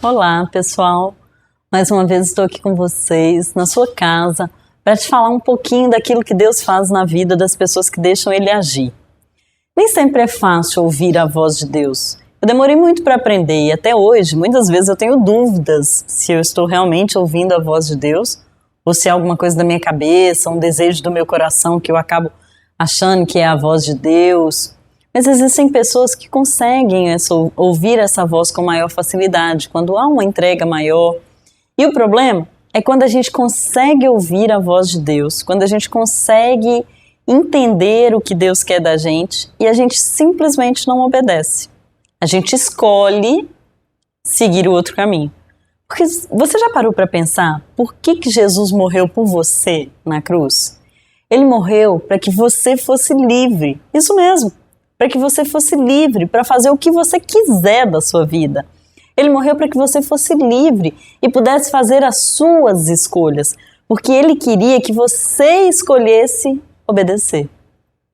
Olá, pessoal. Mais uma vez estou aqui com vocês, na sua casa, para te falar um pouquinho daquilo que Deus faz na vida das pessoas que deixam Ele agir. Nem sempre é fácil ouvir a voz de Deus. Eu demorei muito para aprender e até hoje, muitas vezes eu tenho dúvidas se eu estou realmente ouvindo a voz de Deus ou se é alguma coisa da minha cabeça, um desejo do meu coração que eu acabo achando que é a voz de Deus. Mas existem pessoas que conseguem ouvir essa voz com maior facilidade, quando há uma entrega maior. E o problema é quando a gente consegue ouvir a voz de Deus, quando a gente consegue entender o que Deus quer da gente e a gente simplesmente não obedece. A gente escolhe seguir o outro caminho. Porque você já parou para pensar por que Jesus morreu por você na cruz? Ele morreu para que você fosse livre. Isso mesmo. Para que você fosse livre, para fazer o que você quiser da sua vida. Ele morreu para que você fosse livre e pudesse fazer as suas escolhas, porque Ele queria que você escolhesse obedecer.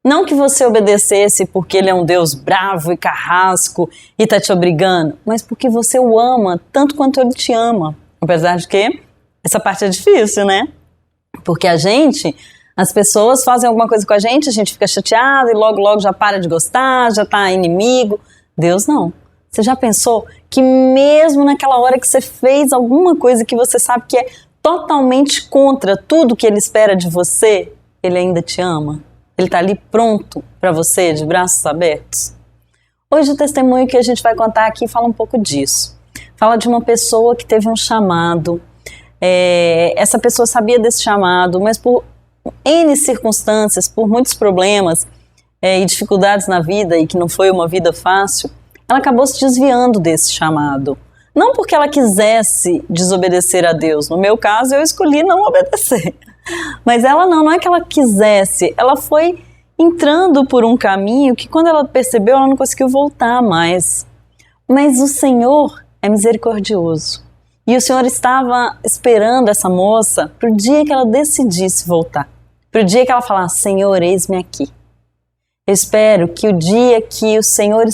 Não que você obedecesse porque Ele é um Deus bravo e carrasco e está te obrigando, mas porque você o ama tanto quanto Ele te ama. Apesar de que essa parte é difícil, né? Porque as pessoas fazem alguma coisa com a gente fica chateado e logo já para de gostar, já está inimigo. Deus não. Você já pensou que mesmo naquela hora que você fez alguma coisa que você sabe que é totalmente contra tudo que Ele espera de você, Ele ainda te ama? Ele está ali pronto para você, de braços abertos? Hoje o testemunho que a gente vai contar aqui fala um pouco disso. Fala de uma pessoa que teve um chamado. Essa pessoa sabia desse chamado, mas por N circunstâncias, por muitos problemas e dificuldades na vida, e que não foi uma vida fácil, ela acabou se desviando desse chamado. Não porque ela quisesse desobedecer a Deus. No meu caso, eu escolhi não obedecer. Mas ela não é que ela quisesse, ela foi entrando por um caminho que quando ela percebeu, ela não conseguiu voltar mais. Mas o Senhor é misericordioso. E o Senhor estava esperando essa moça para o dia que ela decidisse voltar. Para o dia que ela falasse, Senhor, eis-me aqui. Eu espero que o dia que o Senhor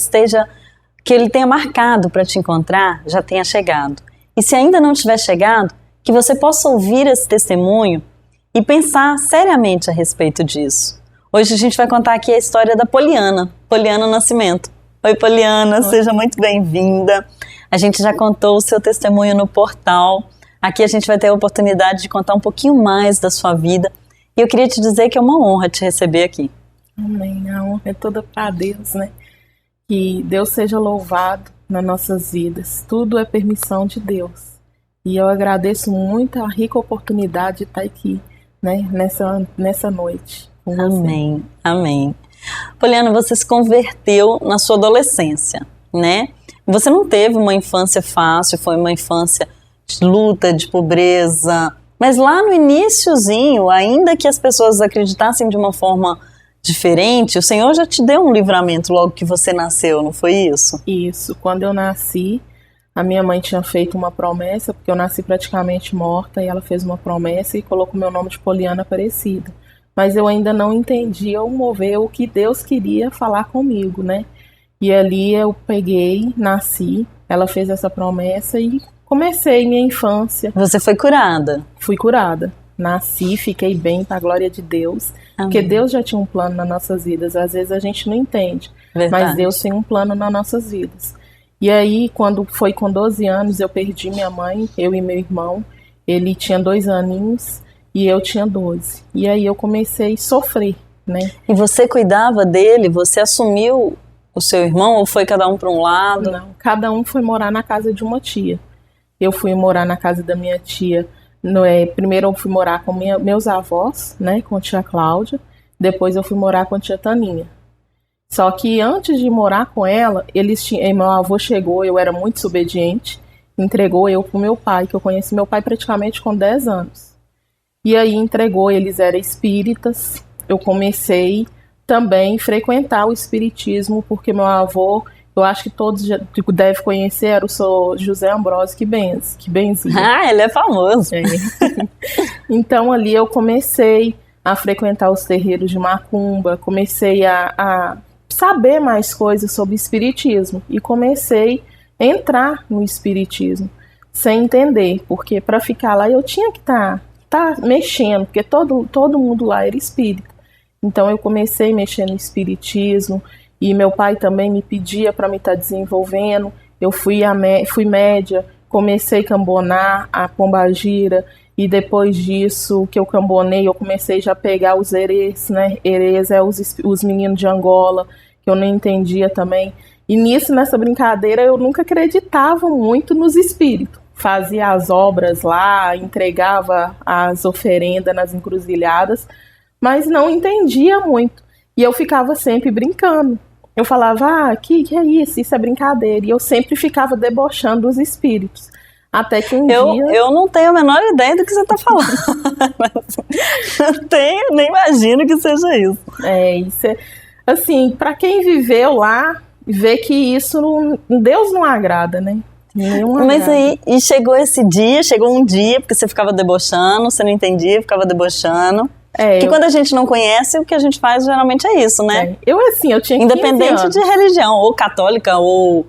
que Ele tenha marcado para te encontrar, já tenha chegado. E se ainda não tiver chegado, que você possa ouvir esse testemunho e pensar seriamente a respeito disso. Hoje a gente vai contar aqui a história da Poliana Nascimento. Oi, Poliana, seja muito bem-vinda. A gente já contou o seu testemunho no portal. Aqui a gente vai ter a oportunidade de contar um pouquinho mais da sua vida. E eu queria te dizer que é uma honra te receber aqui. Amém. A honra é toda para Deus, né? Que Deus seja louvado nas nossas vidas. Tudo é permissão de Deus. E eu agradeço muito a rica oportunidade de estar aqui, né? Nessa noite. Com amém, você. Amém. Poliana, você se converteu na sua adolescência, né? Você não teve uma infância fácil, foi uma infância de luta, de pobreza, mas lá no iniciozinho, ainda que as pessoas acreditassem de uma forma diferente, o Senhor já te deu um livramento logo que você nasceu, não foi isso? Isso, quando eu nasci, a minha mãe tinha feito uma promessa, porque eu nasci praticamente morta, e ela fez uma promessa e colocou meu nome de Poliana Aparecida. Mas eu ainda não entendia o mover, o que Deus queria falar comigo, né? E ali eu peguei, nasci, ela fez essa promessa e comecei minha infância. Você foi curada? Fui curada. Nasci, fiquei bem, para a glória de Deus. Amém. Porque Deus já tinha um plano nas nossas vidas. Às vezes a gente não entende, verdade, mas Deus tem um plano nas nossas vidas. E aí, quando foi com 12 anos, eu perdi minha mãe, eu e meu irmão. Ele tinha 2 aninhos e eu tinha 12. E aí eu comecei a sofrer, né? E você cuidava dele? Você assumiu o seu irmão ou foi cada um para um lado? Não, cada um foi morar na casa de uma tia. Eu fui morar na casa da minha tia. Primeiro eu fui morar com meus avós, né, com a tia Cláudia. Depois eu fui morar com a tia Taninha. Só que antes de morar com ela, meu avô chegou, eu era muito desobediente, entregou eu pro meu pai, que eu conheci meu pai praticamente com 10 anos. E aí entregou, eles eram espíritas. Eu comecei também a frequentar o espiritismo, porque meu avô, eu acho que todos já devem conhecer, era o Sr. José Ambrósio que benzia. Ah, ele é famoso. É. Então ali eu comecei a frequentar os terreiros de macumba, comecei a saber mais coisas sobre espiritismo e comecei a entrar no espiritismo. sem entender, porque para ficar lá eu tinha que tá mexendo, porque todo mundo lá era espírita. Então eu comecei a mexer no espiritismo, e meu pai também me pedia para me estar desenvolvendo. Eu fui média, comecei a cambonar a pombagira, e depois disso que eu cambonei, eu comecei já a pegar os herês, né? Herês é os meninos de Angola, que eu não entendia também. E nessa brincadeira, eu nunca acreditava muito nos espíritos. Fazia as obras lá, entregava as oferendas nas encruzilhadas, mas não entendia muito. E eu ficava sempre brincando. Eu falava, que é isso? Isso é brincadeira. E eu sempre ficava debochando dos espíritos. Até que um dia... Eu não tenho a menor ideia do que você está falando. Não tenho, nem imagino que seja isso. Isso é... Assim, para quem viveu lá, vê que isso Deus não agrada, né? Mas aí, e chegou um dia, porque você ficava debochando, você não entendia, ficava debochando. Que quando a gente não conhece, o que a gente faz geralmente é isso, né? Eu tinha 15 Independente anos. de religião, ou católica, ou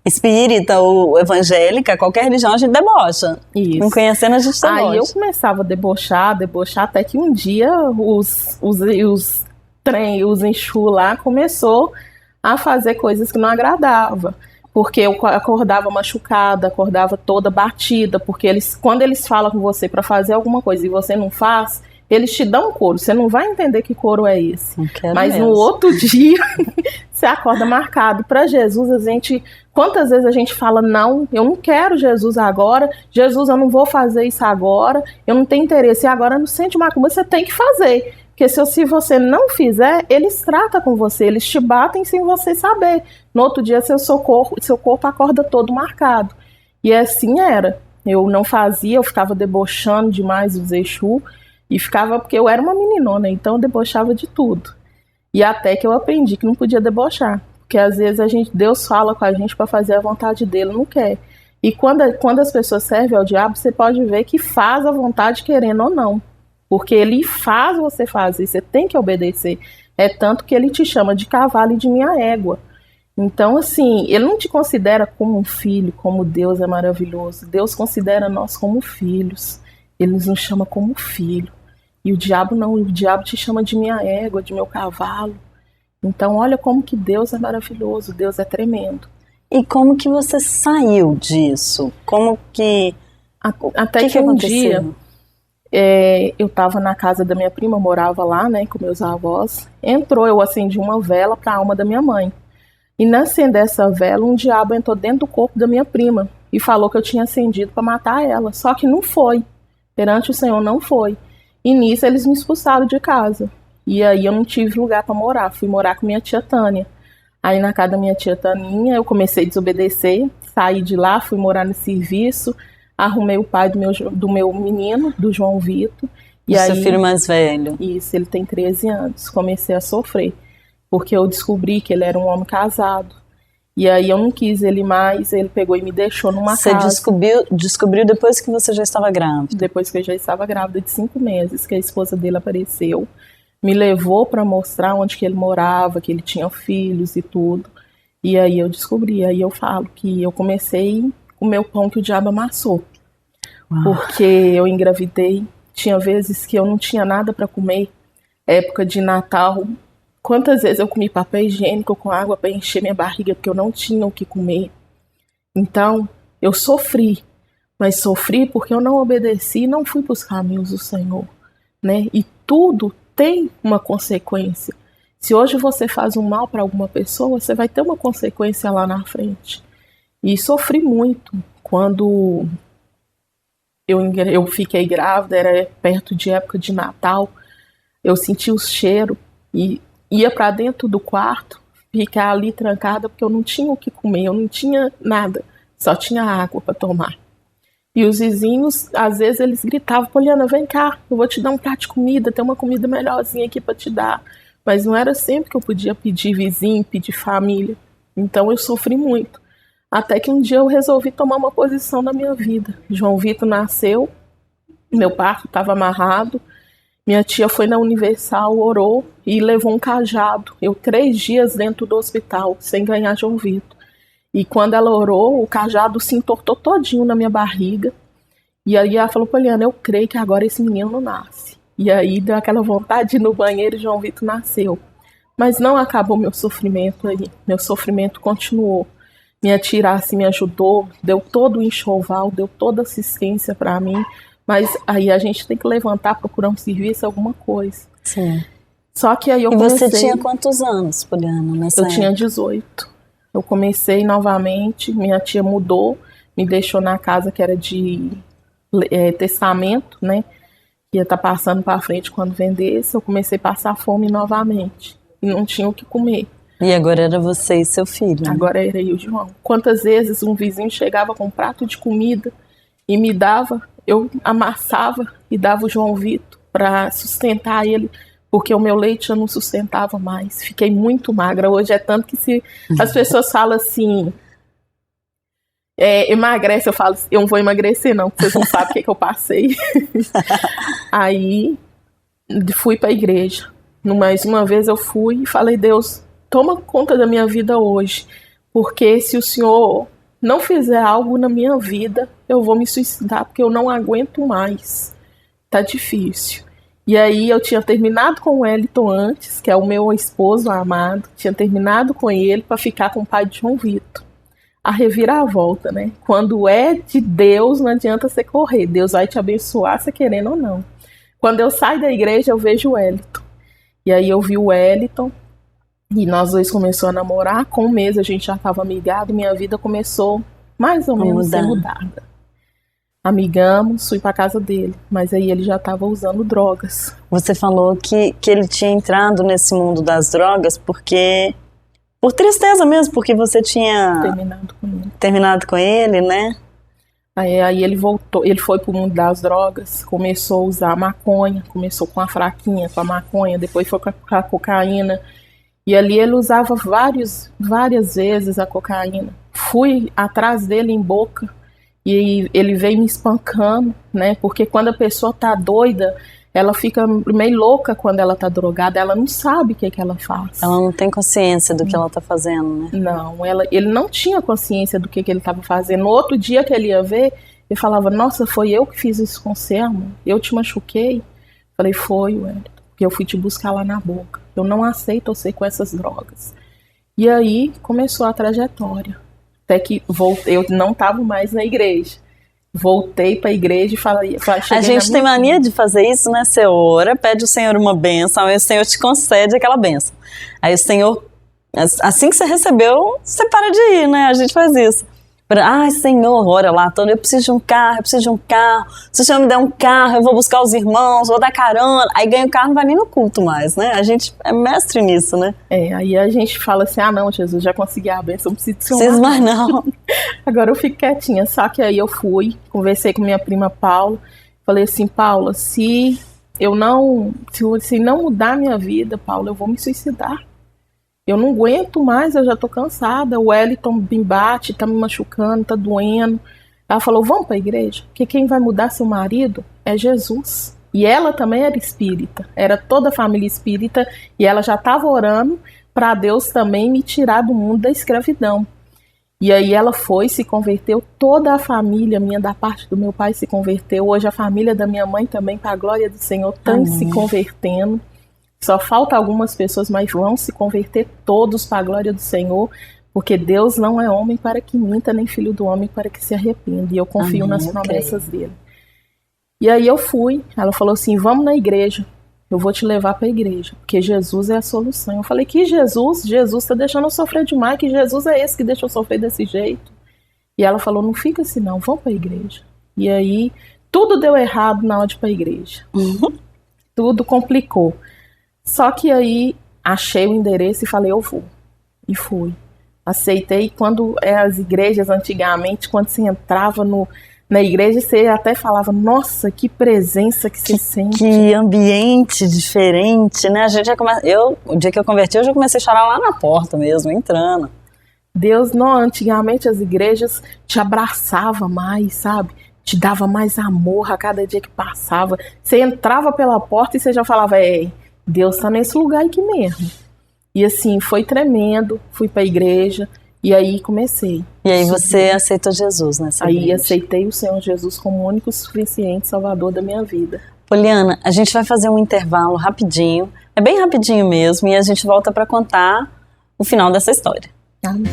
espírita, ou evangélica, qualquer religião a gente debocha. Isso. Não conhecendo a gente debocha. Aí eu começava a debochar, até que um dia os Exu lá começou a fazer coisas que não agradava. Porque eu acordava machucada, acordava toda batida, porque quando eles falam com você para fazer alguma coisa e você não faz, eles te dão couro. Você não vai entender que couro é esse. Mas no outro dia, você acorda marcado. Para Jesus, quantas vezes a gente fala, não, eu não quero Jesus agora, Jesus, eu não vou fazer isso agora, eu não tenho interesse. E agora, no centro de macumba, você tem que fazer. Porque se você não fizer, eles tratam com você, eles te batem sem você saber. No outro dia, seu corpo acorda todo marcado. E assim era. Eu não fazia, eu ficava debochando demais dos Exu. E ficava, porque eu era uma meninona, então eu debochava de tudo. E até que eu aprendi que não podia debochar. Porque às vezes Deus fala com a gente para fazer a vontade dele, não quer. E quando as pessoas servem ao diabo, você pode ver que faz a vontade querendo ou não. Porque ele faz você fazer, você tem que obedecer. É tanto que ele te chama de cavalo e de minha égua. Então, assim, ele não te considera como um filho, como Deus é maravilhoso. Deus considera nós como filhos. Ele nos chama como filho. E o diabo não, o diabo te chama de minha égua, de meu cavalo. Então, olha como que Deus é maravilhoso, Deus é tremendo. E como que você saiu disso? Como que... Até que um dia... eu estava na casa da minha prima, morava lá, né, com meus avós. Eu acendi uma vela para a alma da minha mãe. E na acender essa vela, um diabo entrou dentro do corpo da minha prima e falou que eu tinha acendido para matar ela. Só que não foi. Perante o Senhor não foi. E nisso eles me expulsaram de casa. E aí eu não tive lugar para morar. Fui morar com minha tia Tânia. Aí na casa da minha tia Taninha eu comecei a desobedecer. Saí de lá, fui morar no serviço. Arrumei o pai do meu menino, do João Vitor. E seu filho mais velho. Isso, ele tem 13 anos. Comecei a sofrer, porque eu descobri que ele era um homem casado. E aí eu não quis ele mais, ele pegou e me deixou numa casa. Você descobriu depois que você já estava grávida? Depois que eu já estava grávida de 5 meses, que a esposa dele apareceu. Me levou para mostrar onde que ele morava, que ele tinha filhos e tudo. E aí eu descobri, aí eu falo que eu comecei o meu pão que o diabo amassou. Porque eu engravidei, tinha vezes que eu não tinha nada para comer, época de Natal, quantas vezes eu comi papel higiênico com água para encher minha barriga, porque eu não tinha o que comer. Então, eu sofri, mas sofri porque eu não obedeci e não fui para os caminhos do Senhor, né? E tudo tem uma consequência. Se hoje você faz um mal para alguma pessoa, você vai ter uma consequência lá na frente. E sofri muito quando eu fiquei grávida, era perto de época de Natal, eu senti o cheiro e ia para dentro do quarto, ficar ali trancada porque eu não tinha o que comer, eu não tinha nada, só tinha água para tomar. E os vizinhos, às vezes eles gritavam, Poliana, vem cá, eu vou te dar um prato de comida, tem uma comida melhorzinha aqui para te dar. Mas não era sempre que eu podia pedir vizinho, pedir família. Então eu sofri muito. Até que um dia eu resolvi tomar uma posição na minha vida. João Vitor nasceu, meu parto estava amarrado, minha tia foi na Universal, orou e levou um cajado. Eu 3 dias dentro do hospital, sem ganhar João Vitor. E quando ela orou, o cajado se entortou todinho na minha barriga. E aí ela falou, Poliana, eu creio que agora esse menino não nasce. E aí deu aquela vontade de ir no banheiro e João Vitor nasceu. Mas não acabou meu sofrimento aí. Meu sofrimento continuou. Minha tia assim, me ajudou, deu todo o enxoval, deu toda a assistência para mim. Mas aí a gente tem que levantar, procurar um serviço, alguma coisa. Sim. Só que aí eu comecei... E você tinha quantos anos, Poliana, nessa época? Tinha 18. Eu comecei novamente, minha tia mudou, me deixou na casa que era de testamento, né? Que ia estar passando para frente quando vendesse. Eu comecei a passar fome novamente. E não tinha o que comer. E agora era você e seu filho, né? Agora era eu e o João. Quantas vezes um vizinho chegava com um prato de comida e me dava, eu amassava e dava o João Vitor para sustentar ele, porque o meu leite já não sustentava mais. Fiquei muito magra. Hoje é tanto que se as pessoas falam assim, emagrece, eu falo, eu não vou emagrecer não, porque vocês não sabem o que eu passei. Aí fui para a igreja. Mais uma vez eu fui e falei, Deus, toma conta da minha vida hoje, porque se o Senhor não fizer algo na minha vida, eu vou me suicidar, porque eu não aguento mais. Tá difícil. E aí eu tinha terminado com o Wellington antes, que é o meu esposo amado, tinha terminado com ele para ficar com o pai de João Vitor. A reviravolta, né? Quando é de Deus, não adianta você correr. Deus vai te abençoar, você querendo ou não. Quando eu saio da igreja, eu vejo o Wellington. E aí eu vi o Wellington, e nós dois começamos a namorar. Com um mês a gente já estava amigado, minha vida começou mais ou menos a ser mudada. Amigamos, fui para casa dele, mas aí ele já estava usando drogas. Você falou que ele tinha entrado nesse mundo das drogas porque... Por tristeza mesmo, porque você tinha... Terminado com ele, né? Aí ele voltou, ele foi pro mundo das drogas, começou a usar maconha, começou com a fraquinha, com a maconha, depois foi com a cocaína. E ali ele usava várias vezes a cocaína. Fui atrás dele em Boca e ele veio me espancando, né? Porque quando a pessoa tá doida, ela fica meio louca quando ela tá drogada, ela não sabe o que ela faz. Ela não tem consciência do que ela tá fazendo, né? Não, ele não tinha consciência do que ele estava fazendo. No outro dia que ele ia ver, ele falava, nossa, foi eu que fiz isso com você, amor? Eu te machuquei? Falei, foi, Wellington, porque eu fui te buscar lá na Boca. Eu não aceito você com essas drogas. E aí começou a trajetória. Até que voltei, eu não estava mais na igreja. Voltei para a igreja e falei... A gente tem mania de fazer isso, né? Você ora, pede ao Senhor uma bênção, aí o Senhor te concede aquela bênção. Aí o Senhor, assim que você recebeu, você para de ir, né? A gente faz isso. Ai, Senhor, ora lá, eu preciso de um carro, Se o Senhor me der um carro, eu vou buscar os irmãos, vou dar carona. Aí ganha o carro, não vai nem no culto mais, né? A gente é mestre nisso, né? Aí a gente fala assim, não, Jesus, já consegui a bênção, não preciso de Preciso mais não. Agora eu fico quietinha. Só que aí eu fui, conversei com minha prima Paula, falei assim, Paula, se não mudar a minha vida, Paula, eu vou me suicidar. Eu não aguento mais, eu já tô cansada. O Wellington me bate, tá me machucando, tá doendo. Ela falou, vamos pra igreja, porque quem vai mudar seu marido é Jesus. E ela também era espírita, era toda a família espírita, e ela já estava orando para Deus também me tirar do mundo da escravidão. E aí ela foi, se converteu, toda a família minha, da parte do meu pai, se converteu. Hoje a família da minha mãe também, para a glória do Senhor, estão se convertendo. Só falta algumas pessoas, mas vão se converter todos para a glória do Senhor, porque Deus não é homem para que minta, nem filho do homem para que se arrependa. E eu confio nas promessas dele. E aí eu fui, ela falou assim, vamos na igreja, eu vou te levar para a igreja, porque Jesus é a solução. Eu falei, que Jesus? Jesus está deixando eu sofrer demais, que Jesus é esse que deixa eu sofrer desse jeito? E ela falou, não fica assim não, vamos para a igreja. E aí tudo deu errado na hora de ir para a igreja. Tudo complicou. Só que aí achei o endereço e falei, eu vou. E fui. Aceitei. Quando as igrejas antigamente, quando você entrava na igreja, você até falava, nossa, que presença que você sente. Que ambiente diferente, né? A gente já o dia que eu converti, eu já comecei a chorar lá na porta mesmo, entrando. Deus, não, antigamente as igrejas te abraçava mais, sabe? Te dava mais amor a cada dia que passava. Você entrava pela porta e você já falava, Deus está nesse lugar aqui mesmo. E assim, foi tremendo. Fui para a igreja, E aí comecei. E aí você aceitou Jesus nessa Aí igreja. aceitei o Senhor Jesus como o único e suficiente Salvador da minha vida. Poliana, a gente vai fazer um intervalo rapidinho, é bem rapidinho mesmo, e a gente volta para contar o final dessa história. Amém.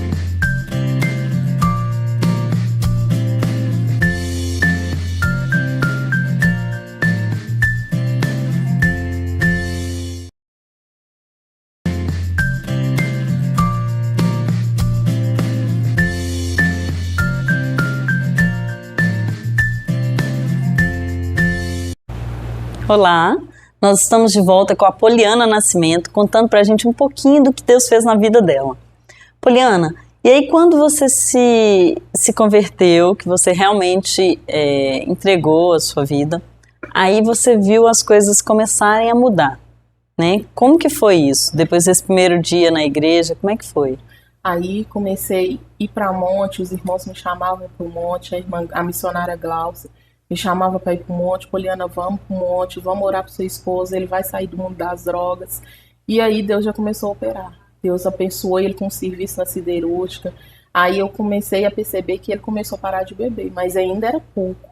Olá, nós estamos de volta com a Poliana Nascimento, contando pra gente um pouquinho do que Deus fez na vida dela. Poliana, e aí quando você se converteu, que você realmente entregou a sua vida, aí você viu as coisas começarem a mudar, né? Como que foi isso? Depois desse primeiro dia na igreja, como é que foi? Aí comecei a ir para monte, os irmãos me chamavam para o monte, a missionária Glaucia me chamava para ir para o monte. Poliana, vamos para o monte, vamos orar para seu esposo, ele vai sair do mundo das drogas. E aí Deus já começou a operar. Deus abençoou ele com um serviço na siderúrgica. Aí eu comecei a perceber que ele começou a parar de beber, mas ainda era pouco.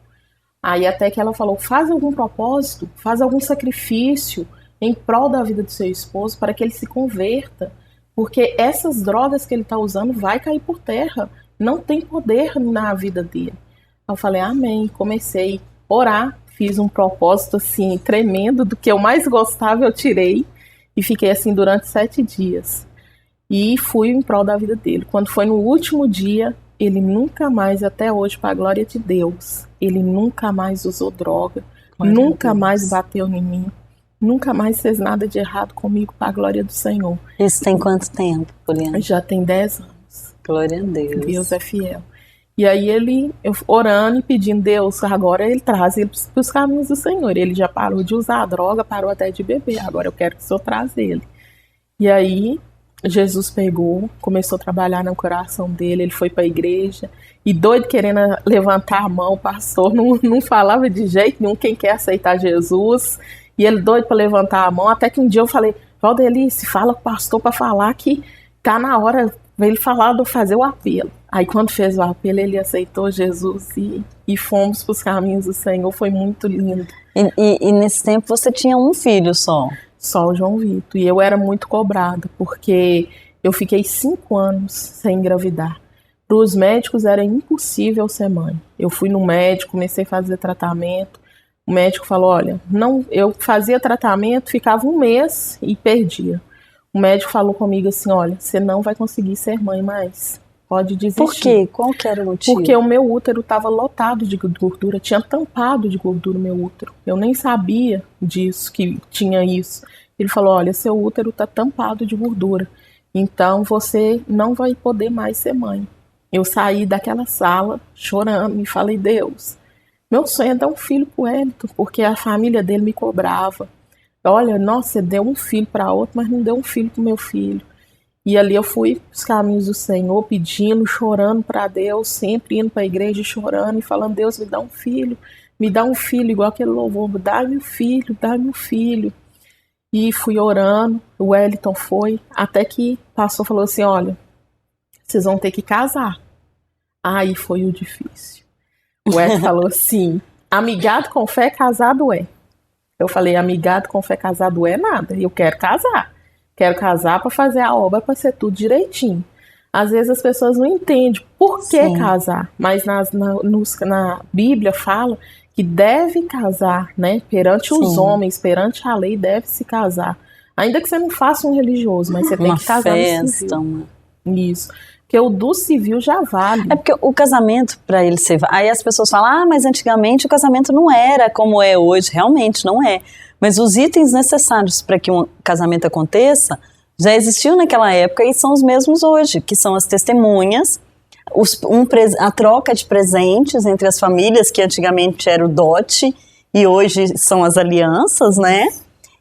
Aí até que ela falou, faz algum propósito, faz algum sacrifício em prol da vida do seu esposo para que ele se converta. Porque essas drogas que ele está usando vai cair por terra. Não tem poder na vida dele. Eu falei, amém. Comecei a orar. Fiz um propósito assim tremendo. Do que eu mais gostava eu tirei. E fiquei assim durante 7 dias. E fui em prol da vida dele. Quando foi no último dia, ele nunca mais, até hoje, para a glória de Deus, ele nunca mais usou droga. Nunca mais bateu em mim. Nunca mais fez nada de errado comigo, para a glória do Senhor. Isso tem quanto tempo, Poliana? Já tem 10 anos. Glória a Deus. Deus é fiel. E aí eu orando e pedindo, Deus, agora ele traz ele para os caminhos do Senhor. Ele já parou de usar a droga, parou até de beber. Agora eu quero que o Senhor traga ele. E aí Jesus pegou, começou a trabalhar no coração dele, ele foi para a igreja. E doido querendo levantar a mão, o pastor não falava de jeito nenhum quem quer aceitar Jesus. E ele doido para levantar a mão, até que um dia eu falei, Valdelice, fala com o pastor para falar que tá na hora ele falar de fazer o apelo. Aí quando fez o apelo, ele aceitou Jesus e fomos para os caminhos do Senhor, foi muito lindo. E nesse tempo você tinha um filho só? Só o João Vitor, e eu era muito cobrada, porque eu fiquei 5 anos sem engravidar. Para os médicos era impossível ser mãe. Eu fui no médico, comecei a fazer tratamento. O médico falou, olha, não, eu fazia tratamento, ficava 1 mês e perdia. O médico falou comigo assim, olha, você não vai conseguir ser mãe mais, pode desistir. Por quê? Qual que era o motivo? Porque o meu útero estava lotado de gordura, tinha tampado de gordura o meu útero. Eu nem sabia disso, que tinha isso. Ele falou, olha, seu útero está tampado de gordura, então você não vai poder mais ser mãe. Eu saí daquela sala chorando e falei, Deus, meu sonho é dar um filho pro Wellington, porque a família dele me cobrava. Olha, nossa, você deu um filho para outro, mas não deu um filho pro meu filho. E ali eu fui os caminhos do Senhor, pedindo, chorando para Deus, sempre indo para a igreja, chorando e falando, Deus, me dá um filho, igual aquele louvor, dá-me um filho, dá-me um filho. E fui orando, o Wellington foi, até que o pastor falou assim, olha, vocês vão ter que casar. Aí foi o difícil. O Wellington falou assim, amigado com fé, casado é. Eu falei, amigado com fé, casado é nada, eu quero casar. Quero casar para fazer a obra, para ser tudo direitinho. Às vezes as pessoas não entendem por que Sim. casar, mas na Bíblia fala que deve casar, né? Perante os Sim. homens, perante a lei, deve se casar. Ainda que você não faça um religioso, mas você tem Uma que casar festa, no civil. Isso. Porque o do civil já vale. É porque o casamento, para ele ser... Aí as pessoas falam, mas antigamente o casamento não era como é hoje. Realmente não é. Mas os itens necessários para que um casamento aconteça já existiam naquela época e são os mesmos hoje, que são as testemunhas, a troca de presentes entre as famílias, que antigamente era o dote e hoje são as alianças, né?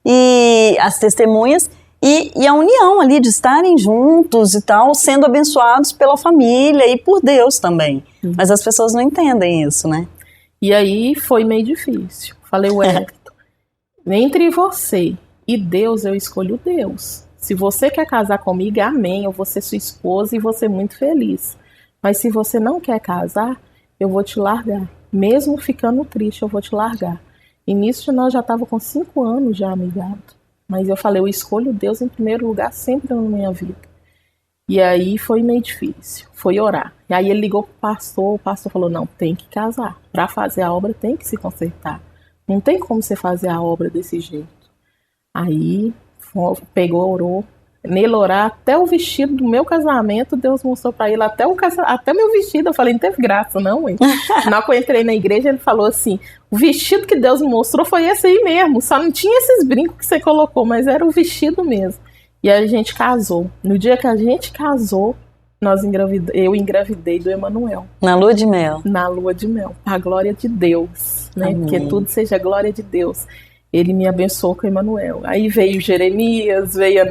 E as testemunhas e a união ali de estarem juntos e tal, sendo abençoados pela família e por Deus também. Mas as pessoas não entendem isso, né? E aí foi meio difícil. Falei, Wellington, entre você e Deus eu escolho Deus. Se você quer casar comigo, amém, eu vou ser sua esposa e vou ser muito feliz. Mas se você não quer casar, eu vou te largar. Mesmo ficando triste, eu vou te largar. E nisso nós já estávamos com 5 anos já amigado. Mas eu falei, eu escolho Deus em primeiro lugar sempre na minha vida. E aí foi meio difícil, foi orar. E aí ele ligou pro pastor, o pastor falou, não, tem que casar. Para fazer a obra tem que se consertar. Não tem como você fazer a obra desse jeito. Aí pegou, orou. Nele orar, até o vestido do meu casamento, Deus mostrou para ele, até meu vestido. Eu falei, não teve graça não, hein? Na hora que eu entrei na igreja, ele falou assim, o vestido que Deus me mostrou foi esse aí mesmo, só não tinha esses brincos que você colocou, mas era o vestido mesmo. E a gente casou. No dia que a gente casou, eu engravidei do Emanuel. Na lua de mel? Na lua de mel, a glória de Deus, né? Amém. Porque tudo seja a glória de Deus. Ele me abençoou com Emanuel. Aí veio Jeremias, veio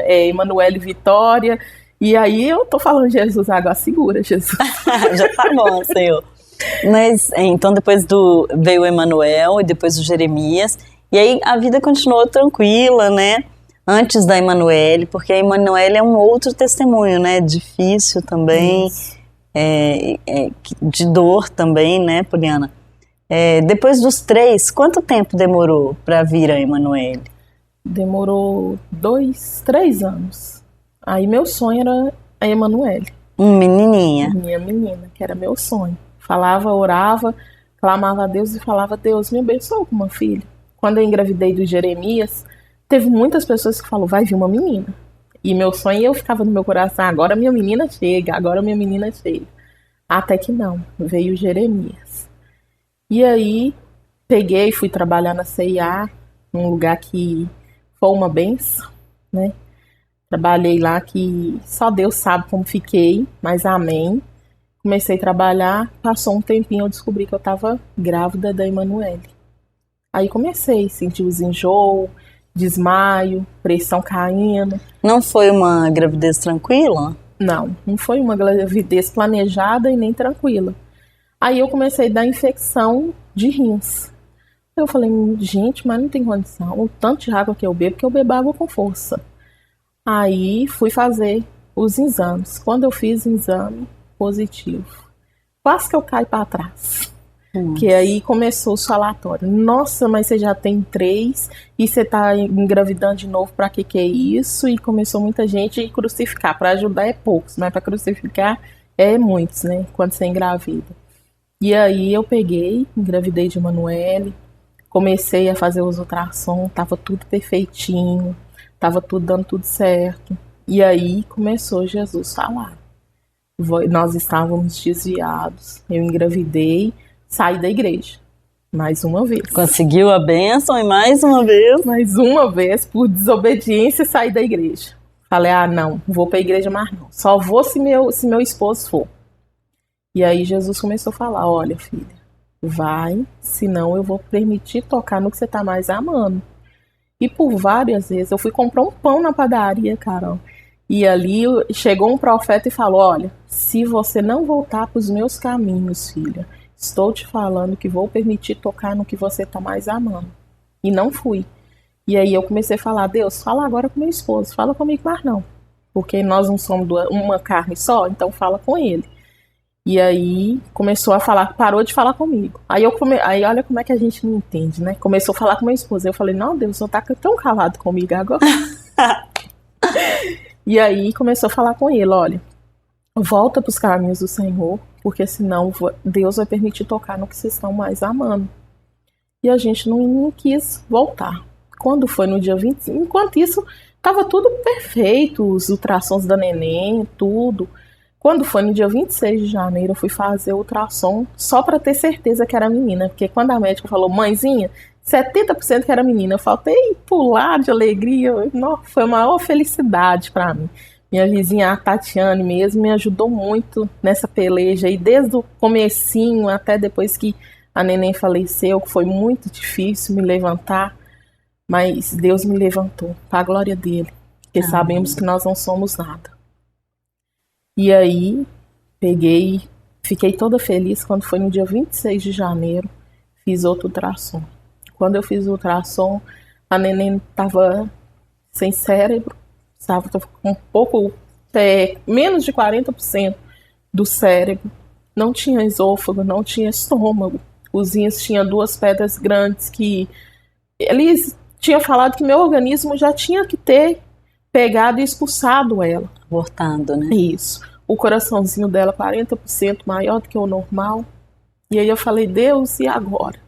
Emanuel e Vitória. E aí eu tô falando, Jesus, água segura, Jesus. Já tá bom, Senhor. Mas então depois veio o Emanuel e depois o Jeremias. E aí a vida continuou tranquila, né? Antes da Emanuele, porque a Emanuele é um outro testemunho, né? Difícil também, de dor também, né, Poliana? Depois dos 3, quanto tempo demorou para vir a Emanuele? Demorou 3 anos. Aí meu sonho era a Emanuele. Menininha. Minha menina, que era meu sonho. Falava, orava, clamava a Deus e falava, Deus, me abençoa com uma filha. Quando eu engravidei do Jeremias, teve muitas pessoas que falaram, vai vir uma menina. E meu sonho, eu ficava no meu coração, agora minha menina chega, agora minha menina chega. Até que não, veio Jeremias. E aí, peguei, fui trabalhar na CIA, num lugar que foi uma benção, né? Trabalhei lá que só Deus sabe como fiquei, mas amém. Comecei a trabalhar, passou um tempinho, eu descobri que eu estava grávida da Emanuele. Aí comecei a sentir os enjoos, desmaio, pressão caindo. Não foi uma gravidez tranquila? Não foi uma gravidez planejada e nem tranquila. Aí eu comecei a dar infecção de rins. Eu falei, gente, mas não tem condição. O tanto de água que eu bebo água com força. Aí fui fazer os exames. Quando eu fiz o exame, positivo. Quase que eu caio para trás. Que aí começou o falatório. Nossa, mas você já tem 3 e você tá engravidando de novo, pra que é isso? E começou muita gente a crucificar. Para ajudar é poucos, mas para crucificar é muitos, né? Quando você engravida. E aí eu peguei, engravidei de Emanuele, comecei a fazer os ultrassom, tava tudo perfeitinho, tava tudo dando tudo certo. E aí começou Jesus a falar. Nós estávamos desviados, eu engravidei, saí da igreja, mais uma vez. Conseguiu a bênção e mais uma vez? Mais uma vez, por desobediência, saí da igreja. Falei, não vou para a igreja mais não, só vou se meu esposo for. E aí Jesus começou a falar, olha filha, vai, senão eu vou permitir tocar no que você está mais amando. E por várias vezes, eu fui comprar um pão na padaria, Carol, e ali chegou um profeta e falou, olha, se você não voltar para os meus caminhos, filha, estou te falando que vou permitir tocar no que você está mais amando. E não fui. E aí eu comecei a falar, Deus, fala agora com meu esposo, fala comigo mais não. Porque nós não somos uma carne só, então fala com ele. E aí começou a falar, parou de falar comigo. Aí olha como é que a gente não entende, né? Começou a falar com meu esposo. Eu falei, não, Deus, você tá tão calado comigo agora. E aí começou a falar com ele, olha, volta para os caminhos do Senhor, porque senão Deus vai permitir tocar no que vocês estão mais amando. E a gente não quis voltar. Quando foi no dia 25, enquanto isso, estava tudo perfeito, os ultrassons da neném, tudo. Quando foi no dia 26 de janeiro, eu fui fazer o ultrassom só para ter certeza que era menina. Porque quando a médica falou, mãezinha, 70% que era menina, eu faltei pular de alegria. Foi a maior felicidade para mim. Minha vizinha, a Tatiane mesmo, me ajudou muito nessa peleja. E desde o comecinho até depois que a neném faleceu, que foi muito difícil me levantar. Mas Deus me levantou, para a glória dele. Porque sabemos que nós não somos nada. E aí, fiquei toda feliz quando foi no dia 26 de janeiro, fiz outro ultrassom. Quando eu fiz o ultrassom, a neném estava sem cérebro, Estava com um pouco, menos de 40% do cérebro. Não tinha esôfago, não tinha estômago. Os rins tinham 2 pedras grandes que eles tinham falado que meu organismo já tinha que ter pegado e expulsado ela. Abortado, né? Isso. O coraçãozinho dela 40% maior do que o normal. E aí eu falei, Deus, e agora?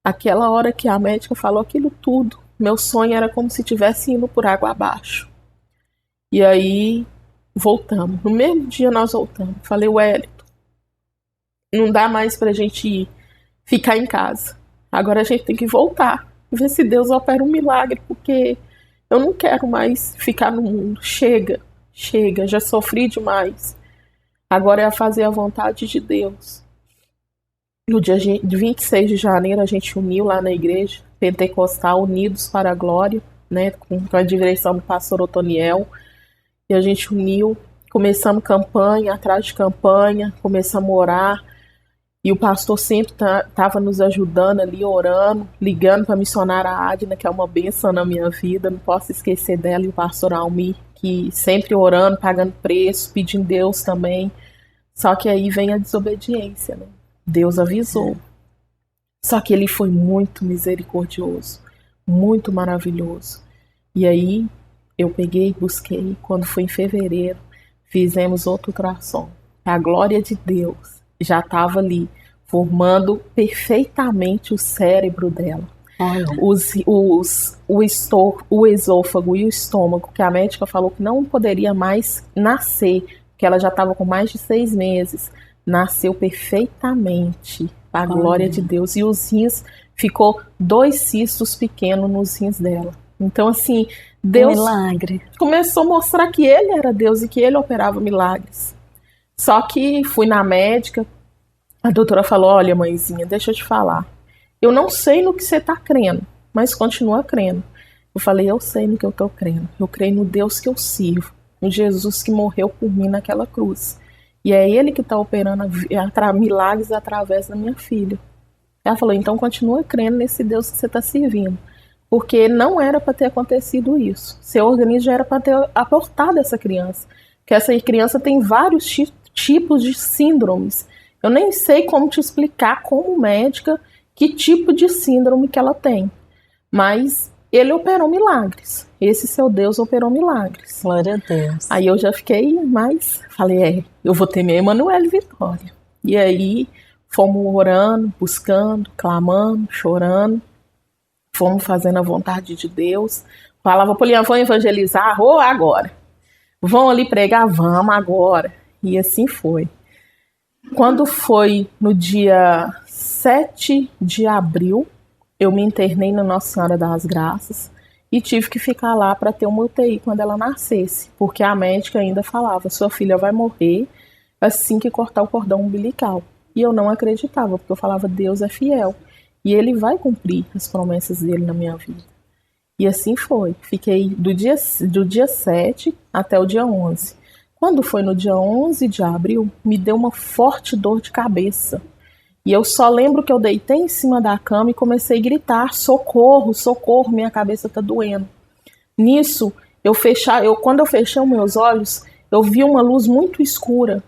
Aquela hora que a médica falou aquilo tudo, meu sonho era como se estivesse indo por água abaixo. E aí voltamos. No mesmo dia nós voltamos. Falei, Wellington, não dá mais pra gente ficar em casa. Agora a gente tem que voltar. Ver se Deus opera um milagre, porque eu não quero mais ficar no mundo. Chega, já sofri demais. Agora é fazer a vontade de Deus. No dia 26 de janeiro a gente uniu lá na igreja pentecostal, Unidos para a Glória, né, com a direção do pastor Otoniel. E a gente uniu, começamos campanha atrás de campanha, começamos a orar. E o pastor sempre estava nos ajudando ali, orando, ligando para a missionária Adna, que é uma bênção na minha vida, não posso esquecer dela, e o pastor Almir, que sempre orando, pagando preço, pedindo Deus também. Só que aí vem a desobediência, né? Deus avisou. Só que ele foi muito misericordioso, muito maravilhoso. E aí eu peguei e busquei, quando foi em fevereiro, fizemos outro ultrassom. A glória de Deus já estava ali, formando perfeitamente o cérebro dela. O esôfago e o estômago, que a médica falou que não poderia mais nascer, que ela já estava com mais de 6 meses, nasceu perfeitamente, a glória de Deus. E os rins, ficou 2 cistos pequenos nos rins dela. Então, assim, Deus milagre. Começou a mostrar que ele era Deus e que ele operava milagres. Só que fui na médica, a doutora falou, olha, mãezinha, deixa eu te falar. Eu não sei no que você está crendo, mas continua crendo. Eu falei, eu sei no que eu estou crendo. Eu creio no Deus que eu sirvo, no Jesus que morreu por mim naquela cruz. E é ele que está operando milagres através da minha filha. Ela falou, então continua crendo nesse Deus que você está servindo. Porque não era para ter acontecido isso. Seu organismo já era para ter abortado essa criança. Porque essa criança tem vários tipos de síndromes. Eu nem sei como te explicar, como médica, que tipo de síndrome que ela tem. Mas ele operou milagres. Esse seu Deus operou milagres. Glória a Deus. Aí eu já fiquei mais... Falei, eu vou ter minha Emanuele Vitória. E aí fomos orando, buscando, clamando, chorando. Fomos fazendo a vontade de Deus. Falava, Poliana, vão evangelizar? Agora. Vão ali pregar? Vamos agora. E assim foi. Quando foi no dia 7 de abril, eu me internei na Nossa Senhora das Graças e tive que ficar lá para ter uma UTI quando ela nascesse, porque a médica ainda falava, sua filha vai morrer assim que cortar o cordão umbilical. E eu não acreditava, porque eu falava, Deus é fiel e Ele vai cumprir as promessas dele na minha vida. E assim foi. Fiquei do dia 7 até o dia 11. Quando foi no dia 11 de abril, me deu uma forte dor de cabeça. E eu só lembro que eu deitei em cima da cama e comecei a gritar, socorro, socorro, minha cabeça tá doendo. Nisso, quando eu fechei os meus olhos, eu vi uma luz muito escura.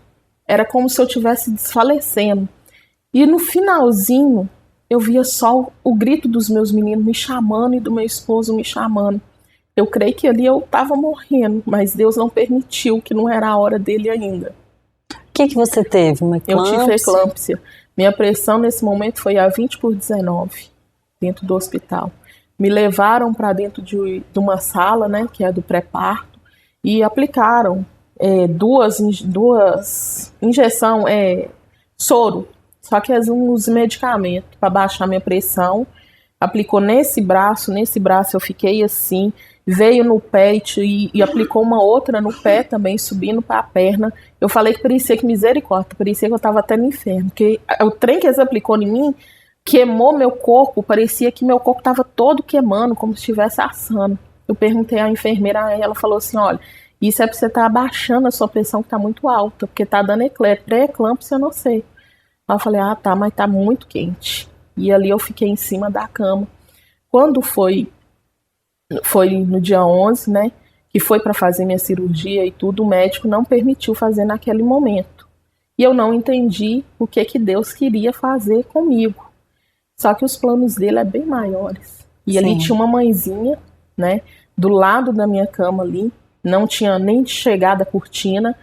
Era como se eu estivesse desfalecendo. E no finalzinho, eu via só o grito dos meus meninos me chamando e do meu esposo me chamando. Eu creio que ali eu estava morrendo, mas Deus não permitiu, que não era a hora dele ainda. O que você teve? Uma eclâmpsia? Eu tive eclâmpsia. Minha pressão nesse momento foi a 20/19, dentro do hospital. Me levaram para dentro de uma sala, né, que é do pré-parto, e aplicaram duas injeções, soro, só que uns medicamentos para baixar minha pressão. Aplicou nesse braço eu fiquei assim, veio no pé e aplicou uma outra no pé também, subindo para a perna. Eu falei que parecia que misericórdia, parecia que eu estava até no inferno, porque o trem que eles aplicou em mim queimou meu corpo, parecia que meu corpo estava todo queimando, como se estivesse assando. Eu perguntei à enfermeira, aí ela falou assim, olha, isso é para você estar abaixando a sua pressão que está muito alta, porque está dando pré-eclâmpsia, eu não sei. Aí eu falei, tá, mas está muito quente. E ali eu fiquei em cima da cama. Quando foi no dia 11, né, que foi para fazer minha cirurgia e tudo, o médico não permitiu fazer naquele momento. E eu não entendi o que Deus queria fazer comigo. Só que os planos dele é bem maiores. E ali tinha uma mãezinha, né, do lado da minha cama ali, não tinha nem chegado a cortina.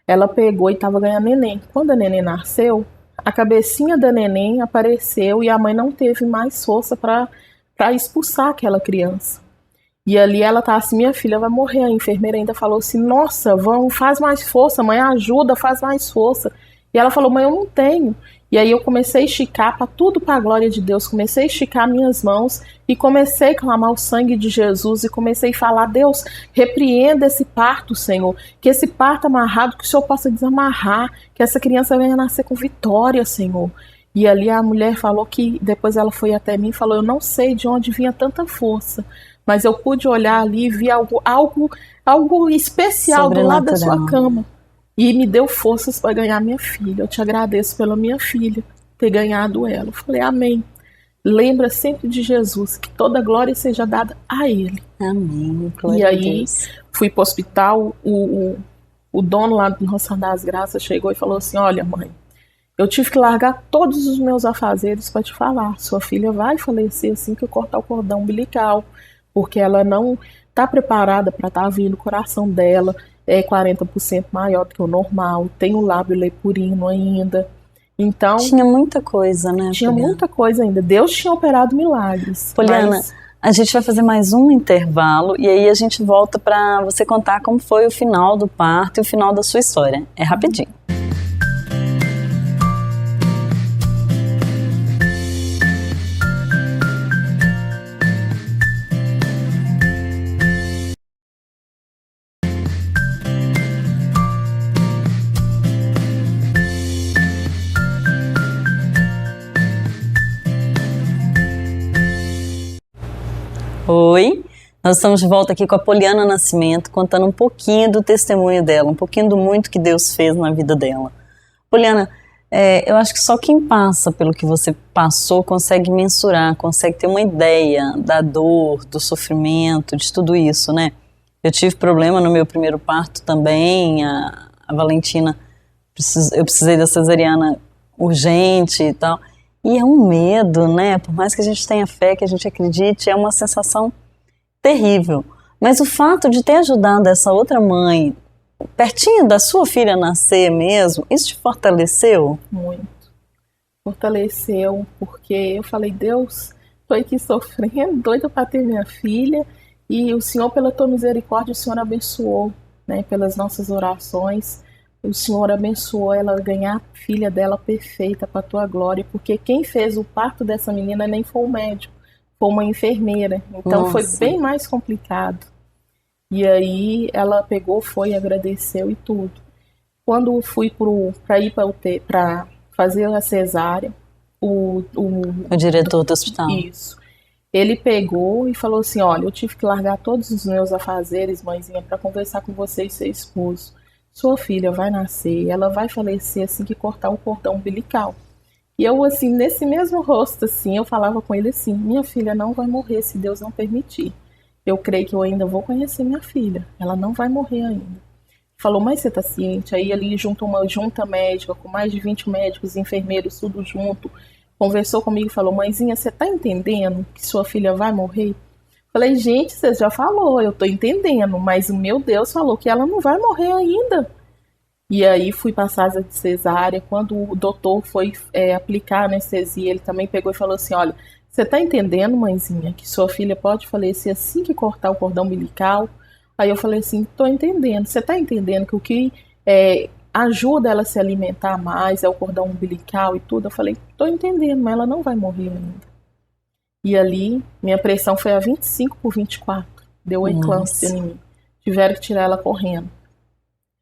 Ela pegou e estava ganhando neném. Quando a neném nasceu, a cabecinha da neném apareceu e a mãe não teve mais força para expulsar aquela criança. E ali ela tá assim, minha filha vai morrer. A enfermeira ainda falou assim, nossa, faz mais força, mãe, ajuda, faz mais força. E ela falou, mãe, eu não tenho. E aí eu comecei a esticar para tudo para a glória de Deus. Comecei a esticar minhas mãos e comecei a clamar o sangue de Jesus e comecei a falar, Deus, repreenda esse parto, Senhor. Que esse parto amarrado, que o Senhor possa desamarrar, que essa criança venha nascer com vitória, Senhor. E ali a mulher falou que, depois ela foi até mim e falou, eu não sei de onde vinha tanta força, mas eu pude olhar ali e vi algo especial do lado da sua cama. E me deu forças para ganhar minha filha. Eu te agradeço pela minha filha, ter ganhado ela. Eu falei, amém. Lembra sempre de Jesus, que toda glória seja dada a Ele. Amém. E aí, fui para o hospital, o dono lá do Nossa das Graças chegou e falou assim, olha, mãe, eu tive que largar todos os meus afazeres para te falar. Sua filha vai falecer assim que eu cortar o cordão umbilical, porque ela não está preparada para estar vindo, o coração dela é 40% maior do que o normal, tem o lábio leporino ainda. Então, tinha muita coisa, né? Tinha muita coisa ainda. Deus tinha operado milagres. Poliana, a gente vai fazer mais um intervalo e aí a gente volta para você contar como foi o final do parto e o final da sua história. É rapidinho. Oi, nós estamos de volta aqui com a Poliana Nascimento, contando um pouquinho do testemunho dela, um pouquinho do muito que Deus fez na vida dela. Poliana, eu acho que só quem passa pelo que você passou consegue mensurar, consegue ter uma ideia da dor, do sofrimento, de tudo isso, né? Eu tive problema no meu primeiro parto também, a Valentina, eu precisei da cesariana urgente e tal. E é um medo, né? Por mais que a gente tenha fé, que a gente acredite, é uma sensação terrível. Mas o fato de ter ajudado essa outra mãe, pertinho da sua filha nascer mesmo, isso te fortaleceu? Muito. Fortaleceu, porque eu falei, Deus, estou aqui sofrendo, doida para ter minha filha, e o Senhor, pela tua misericórdia, o Senhor abençoou, né? Pelas nossas orações, o Senhor abençoou ela ganhar a filha dela perfeita para a tua glória, porque quem fez o parto dessa menina nem foi o médico, foi uma enfermeira. Então foi bem mais complicado. E aí ela pegou, foi, agradeceu e tudo. Quando fui para fazer a cesárea, o diretor do hospital. Isso. Ele pegou e falou assim, olha, eu tive que largar todos os meus afazeres, mãezinha, para conversar com você e seu esposo. Sua filha vai nascer, ela vai falecer assim que cortar o cordão umbilical. E eu, assim, nesse mesmo rosto, assim, eu falava com ele assim, minha filha não vai morrer se Deus não permitir. Eu creio que eu ainda vou conhecer minha filha, ela não vai morrer ainda. Falou, mas você tá ciente? Aí ali junto uma junta médica, com mais de 20 médicos, enfermeiros, tudo junto, conversou comigo e falou, mãezinha, você tá entendendo que sua filha vai morrer? Falei, gente, você já falou, eu tô entendendo, mas o meu Deus falou que ela não vai morrer ainda. E aí fui passar a cesárea, quando o doutor foi aplicar a anestesia, ele também pegou e falou assim, olha, você tá entendendo, mãezinha, que sua filha pode falecer assim que cortar o cordão umbilical? Aí eu falei assim, tô entendendo, você tá entendendo que o que ajuda ela a se alimentar mais é o cordão umbilical e tudo? Eu falei, tô entendendo, mas ela não vai morrer ainda. E ali, minha pressão foi a 25/24. Deu eclâmpsia em mim. Tiveram que tirar ela correndo.